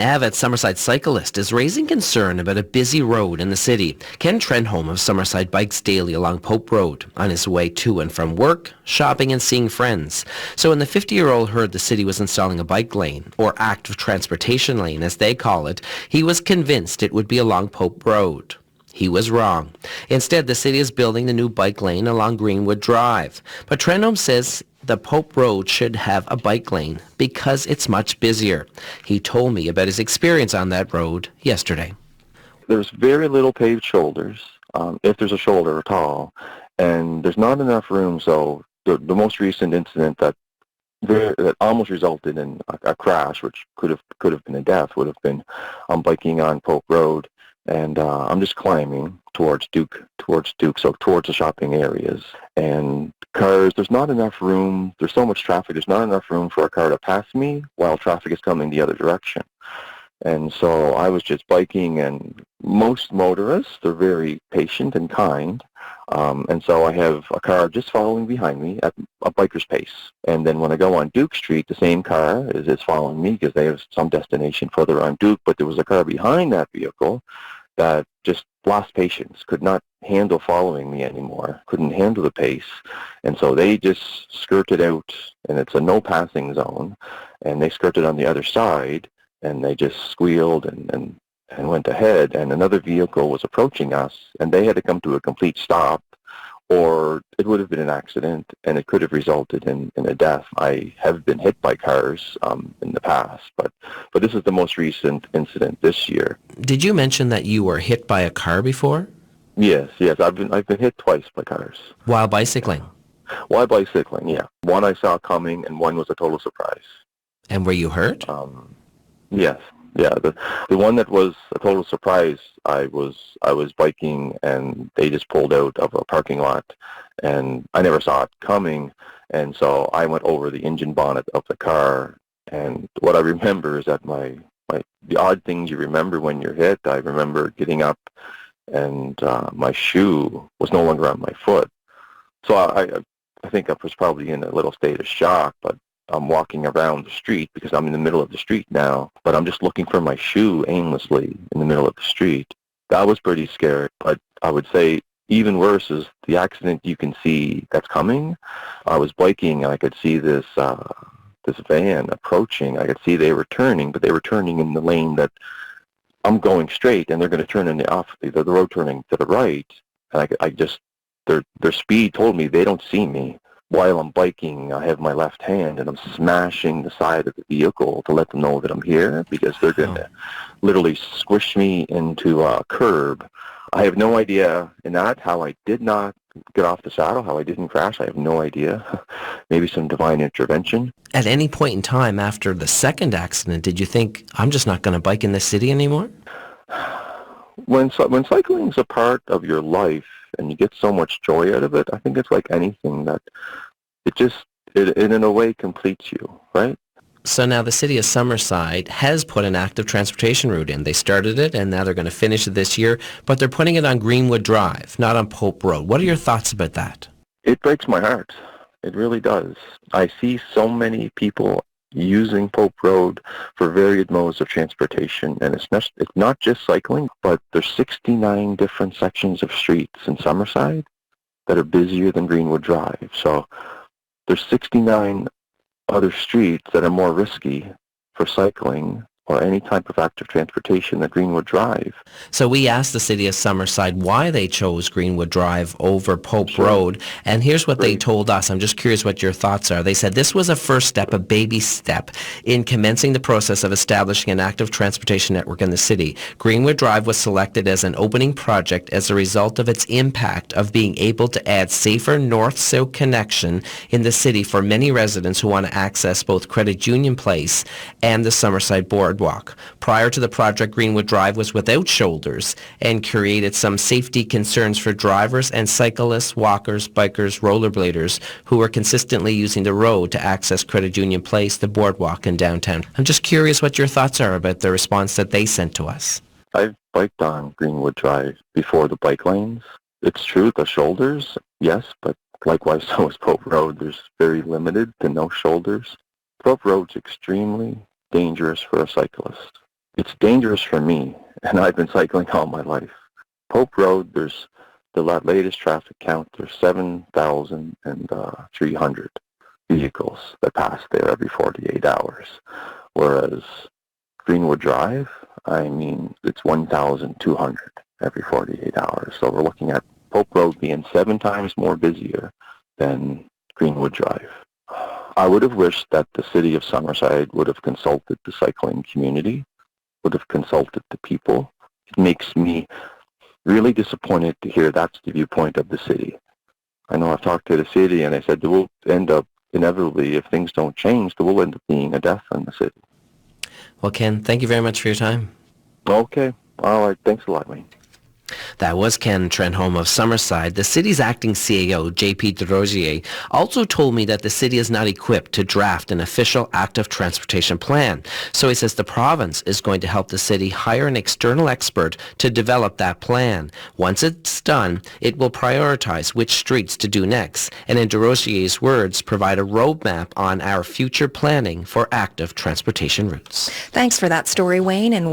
Avid Summerside Cyclist is raising concern about a busy road in the city. Ken Trenholm of Summerside bikes daily along Pope Road on his way to and from work, shopping and seeing friends. So when the 50-year-old heard the city was installing a bike lane, or active transportation lane as they call it, he was convinced it would be along Pope Road. He was wrong. Instead, the city is building the new bike lane along Greenwood Drive. But Trenholm says the Pope Road should have a bike lane because it's much busier. He told me about his experience on that road yesterday. There's very little paved shoulders, if there's a shoulder at all, and there's not enough room. So the most recent incident that almost resulted in a crash, which could have been a death, would have been biking on Pope Road. And I'm just climbing towards Duke, so towards the shopping areas. And cars, there's not enough room. There's so much traffic. There's not enough room for a car to pass me while traffic is coming the other direction. And so I was just biking, and most motorists, they're very patient and kind. And so I have a car just following behind me at a biker's pace. And then when I go on Duke Street, the same car is following me because they have some destination further on Duke. But there was a car behind that vehicle that just lost patience, could not handle following me anymore, couldn't handle the pace. And so they just skirted out, and it's a no passing zone, and they skirted on the other side, and they just squealed and went ahead, and another vehicle was approaching us, and they had to come to a complete stop, or it would have been an accident, and it could have resulted in a death. I have been hit by cars in the past, but this is the most recent incident this year. Did you mention that you were hit by a car before? Yes, I've been hit twice by cars. While bicycling? While bicycling, yeah. One I saw coming, and one was a total surprise. And were you hurt? Yes. Yeah, the one that was a total surprise, I was biking, and they just pulled out of a parking lot, and I never saw it coming, and so I went over the engine bonnet of the car, and what I remember is that the odd things you remember when you're hit, I remember getting up, and my shoe was no longer on my foot. So I think I was probably in a little state of shock, but I'm walking around the street because I'm in the middle of the street now, but I'm just looking for my shoe aimlessly in the middle of the street. That was pretty scary, but I would say even worse is the accident you can see that's coming. I was biking, and I could see this van approaching. I could see they were turning, but they were turning in the lane that I'm going straight, and they're going to turn in the road turning to the right, and their speed told me they don't see me. While I'm biking, I have my left hand, and I'm smashing the side of the vehicle to let them know that I'm here, because they're going to literally squish me into a curb. I have no idea in that how I did not get off the saddle, how I didn't crash. I have no idea. Maybe some divine intervention. At any point in time after the second accident, did you think, I'm just not going to bike in this city anymore? When cycling is a part of your life, and you get so much joy out of it, I think it's like anything that it in a way completes you, right? So now the City of Summerside has put an active transportation route in. They started it, and now they're going to finish it this year, but they're putting it on Greenwood Drive, not on Pope Road. What are your thoughts about that? It breaks my heart. It really does. I see so many people using Pope Road for varied modes of transportation, and it's not just cycling, but there's 69 different sections of streets in Summerside that are busier than Greenwood Drive. So there's 69 other streets that are more risky for cycling or any type of active transportation than Greenwood Drive. So we asked the City of Summerside why they chose Greenwood Drive over Pope Sure. Road, and here's what they told us. I'm just curious what your thoughts are. They said this was a first step, a baby step, in commencing the process of establishing an active transportation network in the city. Greenwood Drive was selected as an opening project as a result of its impact of being able to add safer north-south connection in the city for many residents who want to access both Credit Union Place and the Summerside Boardwalk. Prior to the project, Greenwood Drive was without shoulders and created some safety concerns for drivers and cyclists, walkers, bikers, rollerbladers who were consistently using the road to access Credit Union Place, the boardwalk, and downtown. I'm just curious what your thoughts are about the response that they sent to us. I've biked on Greenwood Drive before the bike lanes. It's true, the shoulders, yes, but likewise so is Pope Road. There's very limited to no shoulders. Pope Road's extremely dangerous for a cyclist. It's dangerous for me, and I've been cycling all my life. Pope Road, there's the latest traffic count, there's 7,300 vehicles that pass there every 48 hours. Whereas Greenwood Drive, I mean, it's 1,200 every 48 hours. So we're looking at Pope Road being 7 times more busier than Greenwood Drive. I would have wished that the City of Summerside would have consulted the cycling community, would have consulted the people. It makes me really disappointed to hear that's the viewpoint of the city. I know I've talked to the city and they said there will end up, inevitably, if things don't change, there will end up being a death in the city. Well, Ken, thank you very much for your time. Okay. All right. Thanks a lot, Wayne. That was Ken Trenholm of Summerside. The city's acting CAO, J.P. DeRosier, also told me that the city is not equipped to draft an official active transportation plan. So he says the province is going to help the city hire an external expert to develop that plan. Once it's done, it will prioritize which streets to do next, and in DeRosier's words, provide a roadmap on our future planning for active transportation routes. Thanks for that story, Wayne. And